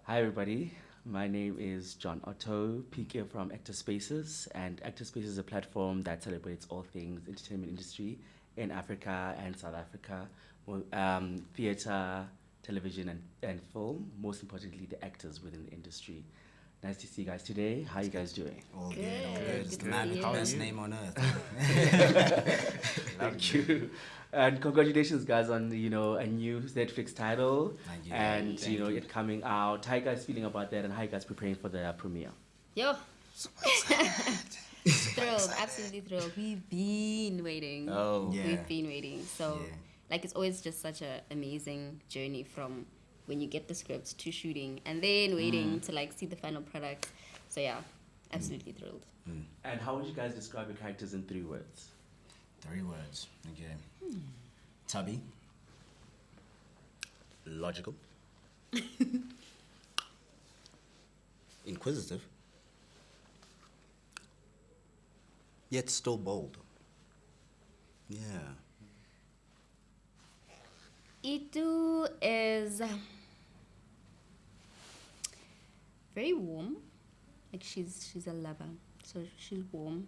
Hi, everybody. My name is John Otto, PK from Actor Spaces, and Actor Spaces is a platform that celebrates all things entertainment industry in Africa and South Africa, theater, television, and film. Most importantly, the actors within the industry. Nice to see you guys today. How you guys doing? All Good. good, all good. It's Good the to man see with the you. best name on earth. Thank you. And congratulations, guys, on a new Netflix title Thank you. and Thank you. it coming out. How you guys feeling about that, and how you guys preparing for the premiere? Yo, So excited. thrilled, absolutely thrilled. We've been waiting. Oh, Yeah. We've been waiting. So, Yeah. it's always just such an amazing journey from when you get the script to shooting and then waiting to see the final product. So yeah, absolutely thrilled. And how would you guys describe your characters in 3 words? 3 words. Okay. Tubby. Logical. Inquisitive. Yet still bold. Yeah. Itu is very warm. Like she's a lover, so she's warm.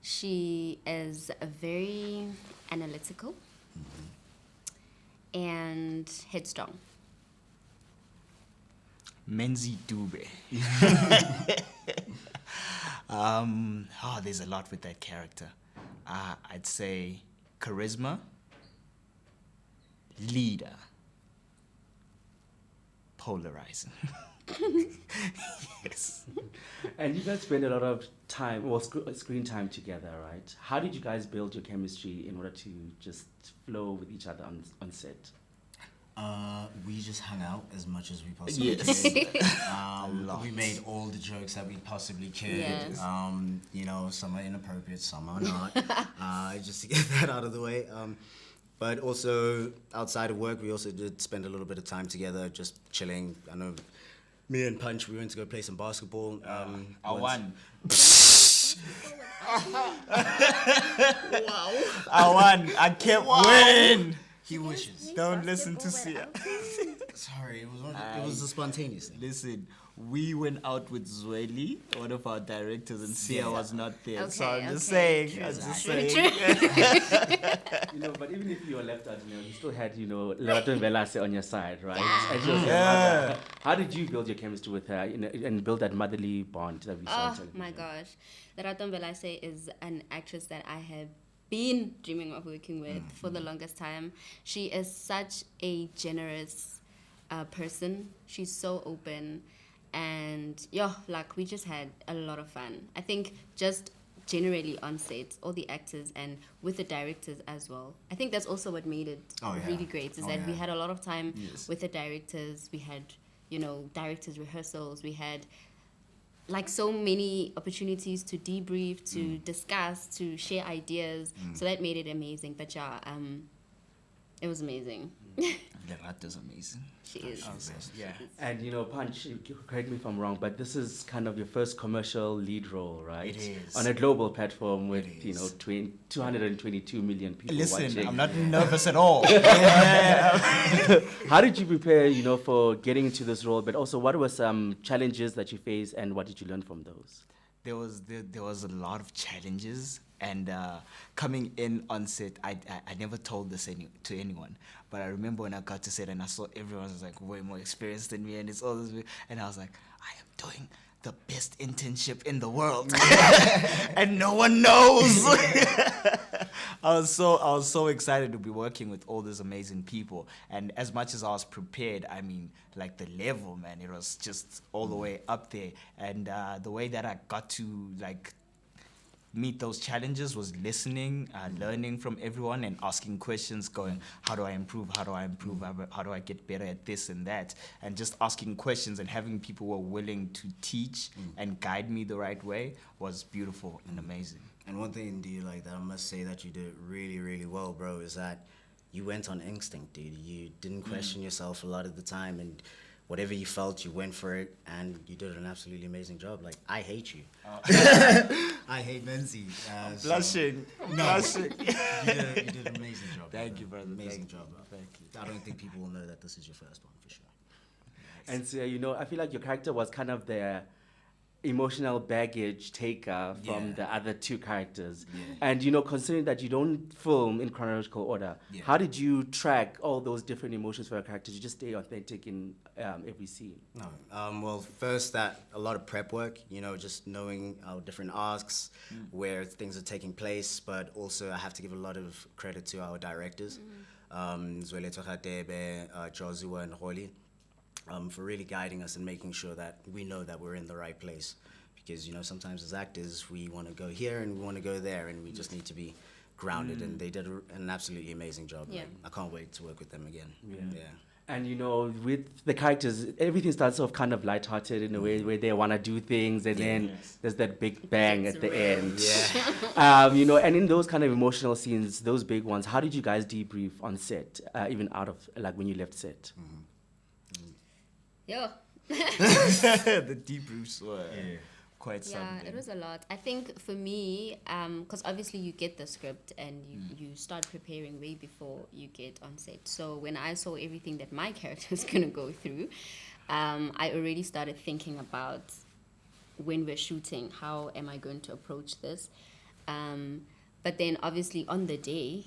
She is very analytical and headstrong. Menzi Dube. There's a lot with that character. I'd say charisma, leader, polarizing. Yes. And you guys spend a lot of time, screen time together, right? How did you guys build your chemistry in order to just flow with each other on set? We just hung out as much as we possibly Yes. could. We made all the jokes that we possibly could. Yes. Some are inappropriate, some are not. Just to get that out of the way. But also, outside of work, we also did spend a little bit of time together, just chilling. I know me and Panch, we went to go play some basketball. I won. Wow. I won. I can't win. He wishes. Don't listen to Sia. Sorry, it was a spontaneous thing. Listen, we went out with Zweli, one of our directors, and Sia was not there. So Okay, I'm just okay. saying. I'm just True, saying. But even if you were left out, you still had, Lerato Velase on your side, right? And she was your Yeah. mother. How did you build your chemistry with her and build that motherly bond that we saw on Oh television? my gosh. Lerato Velase is an actress that I have been dreaming of working with for the longest time. She is such a generous person. She's so open. And we just had a lot of fun. I think just generally on set, all the actors and with the directors as well. I think that's also what made it really great, is that we had a lot of time with the directors. We had, directors' rehearsals. We had so many opportunities to debrief, to discuss, to share ideas. So that made it amazing. But it was amazing. Lerato's amazing. She is. Yeah. And Panch, correct me if I'm wrong, but this is kind of your first commercial lead role, right? It is. On a global platform with, It is. 222 million people Listen, watching. I'm not nervous at all. How did you prepare, for getting into this role? But also, what were some challenges that you faced, and what did you learn from those? There was a lot of challenges, and coming in on set, I never told this to anyone, but I remember when I got to set and I saw everyone was way more experienced than me, and it's all this, and I was like, I am doing the best internship in the world, and no one knows. I was so excited to be working with all these amazing people, and as much as I was prepared, I mean, the level, man, it was just all the way up there, and the way that I got to meet those challenges was listening, learning from everyone, and asking questions, going, how do I improve, how do I get better at this and that, and just asking questions and having people who are willing to teach and guide me the right way was beautiful and amazing. And one thing, dude, that I must say that you did really, really well, bro, is that you went on instinct, dude. You didn't question yourself a lot of the time, and whatever you felt, you went for it, and you did an absolutely amazing job. I hate you. I hate Menzi. Blushing. No, Blushing. you did an amazing job. Thank you, brother. Amazing Thank job, bro. Thank you. I don't think people will know that this is your first one, for sure. And so, you know, I feel like your character was kind of the emotional baggage taker from Yeah. the other two characters. Yeah. And, you know, considering that you don't film in chronological order, Yeah. how did you track all those different emotions for your characters? You just stay authentic in every scene. No. Well, first, that a lot of prep work, you know, just knowing our different arcs, where things are taking place, but also I have to give a lot of credit to our directors, Zweletho Khatebe, Joshua and Holly, for really guiding us and making sure that we know that we're in the right place. Because, you know, sometimes as actors, we want to go here and we want to go there, and we just need to be grounded, and they did an absolutely amazing job. Yeah. Like, I can't wait to work with them again. Yeah. And, you know, with the characters, everything starts off kind of lighthearted in a way where they want to do things, and then there's that big bang at the end. Yeah. You know, and in those kind of emotional scenes, those big ones, how did you guys debrief on set, even out of, like, when you left set? Yo. The debriefs were quite Yeah, something. it was a lot. I think for me, because obviously you get the script and you start preparing way before you get on set. So when I saw everything that my character is going to go through, I already started thinking about when we're shooting, how am I going to approach this? But then obviously on the day,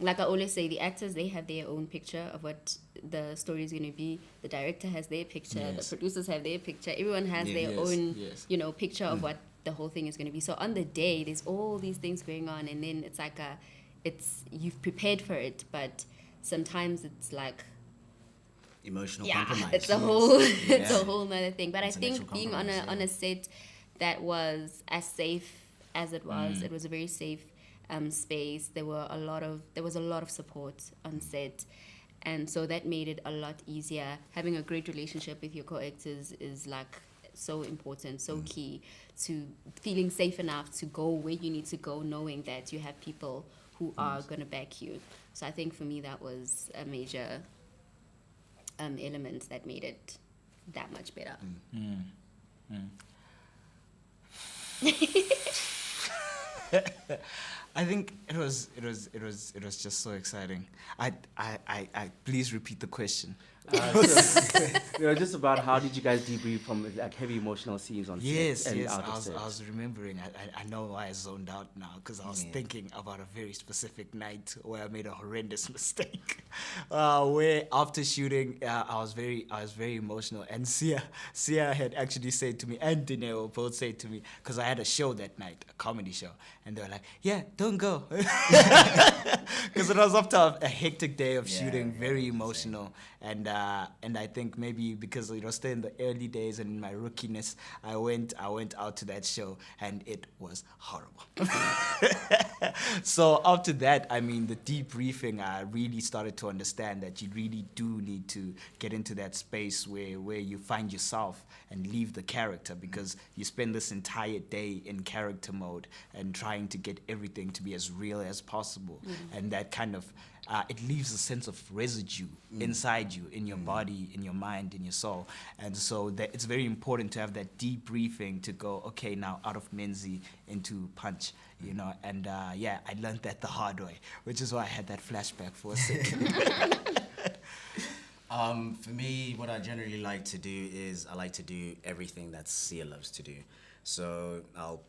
like I always say, the actors, they have their own picture of what the story is going to be. The director has their picture. Yes. The producers have their picture. Everyone has their Yes, own, yes. you know, picture of what the whole thing is going to be. So on the day, there's all these things going on, and then it's like you've prepared for it, but sometimes it's like, Emotional yeah, compromise. it's a whole, it's Yeah. a whole nother thing. But I Intellectual think being on compromise, a set that was as safe as it was a very safe space. There was a lot of support on set, and so that made it a lot easier. Having a great relationship with your co-actors is like so important, so key to feeling safe enough to go where you need to go, knowing that you have people who are going to back you. So I think for me that was a major element that made it that much better. I think it was just so exciting. I please repeat the question. You know, just about how did you guys debrief from like heavy emotional scenes on Yes, set and yes. out of I set? was remembering. I know why I zoned out now, because I was thinking about a very specific night where I made a horrendous mistake. Where after shooting, I was very emotional, and Sia had actually said to me, and Dineo both said to me, because I had a show that night, a comedy show, and they were like, "Yeah, don't go," because it was after a hectic day of shooting, very emotional, and I think maybe because still in the early days and in my rookiness, I went out to that show, and it was horrible. So after that, I mean, the debriefing, I really started to understand that you really do need to get into that space where you find yourself and leave the character, because you spend this entire day in character mode and trying to get everything to be as real as possible, and that kind of it leaves a sense of residue inside you, in your body, in your mind, in your soul. And so that it's very important to have that debriefing to go, okay, now out of Menzi into Panch, you know. And I learned that the hard way, which is why I had that flashback for a second. For me, what I generally like to do is I like to do everything that Sia loves to do. So I'll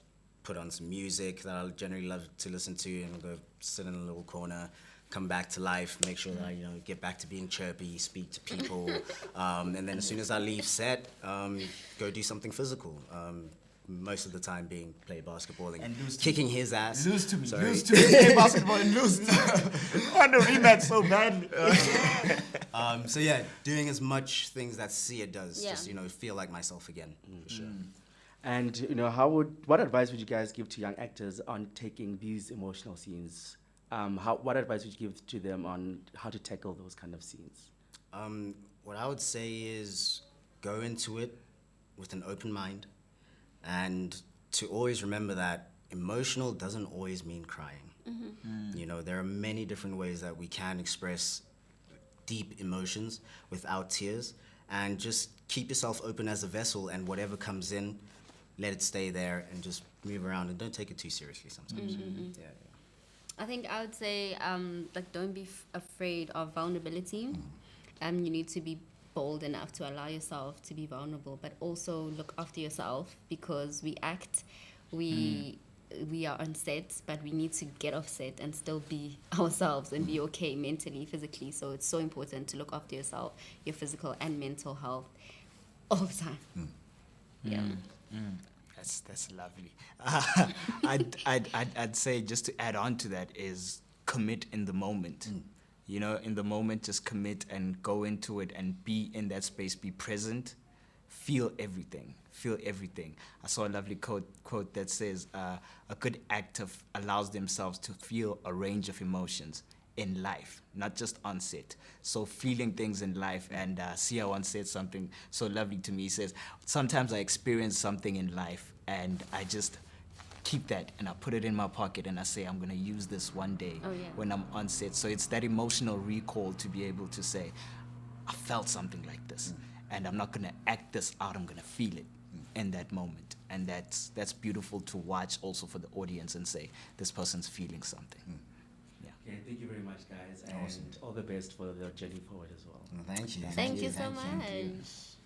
put on some music that I'll generally love to listen to, and go sit in a little corner, come back to life, make sure that I get back to being chirpy, speak to people, and then as soon as I leave set, go do something physical. Most of the time being play basketball and lose to kicking his ass. Lose to me, Sorry. play basketball and lose. I want to rematch so badly. So yeah, doing as much things that Sia does, Yeah. just feel like myself again, for sure. And what advice would you guys give to young actors on taking these emotional scenes? What advice would you give to them on how to tackle those kind of scenes? What I would say is go into it with an open mind, and to always remember that emotional doesn't always mean crying. There are many different ways that we can express deep emotions without tears, and just keep yourself open as a vessel, and whatever comes in, let it stay there, and just move around, and don't take it too seriously sometimes. Yeah. I think I would say, don't be afraid of vulnerability, you need to be bold enough to allow yourself to be vulnerable, but also look after yourself, because we act, we are on set, but we need to get off set and still be ourselves and be okay mentally, physically. So it's so important to look after yourself, your physical and mental health, all the time. Yeah. That's lovely. I'd say, just to add on to that, is commit in the moment. You know, in the moment, just commit and go into it and be in that space, be present, feel everything. Feel everything. I saw a lovely quote that says, a good actor allows themselves to feel a range of emotions in life, not just on set. So feeling things in life. And Sia once said something so lovely to me. He says, sometimes I experience something in life and I just keep that and I put it in my pocket and I say, I'm going to use this one day when I'm on set. So it's that emotional recall to be able to say, I felt something like this and I'm not going to act this out, I'm going to feel it in that moment. And that's beautiful to watch also for the audience and say, this person's feeling something. Okay, thank you very much, guys, and Awesome. all the best for the journey forward as well. Thank you. Thank you so Thank you. much.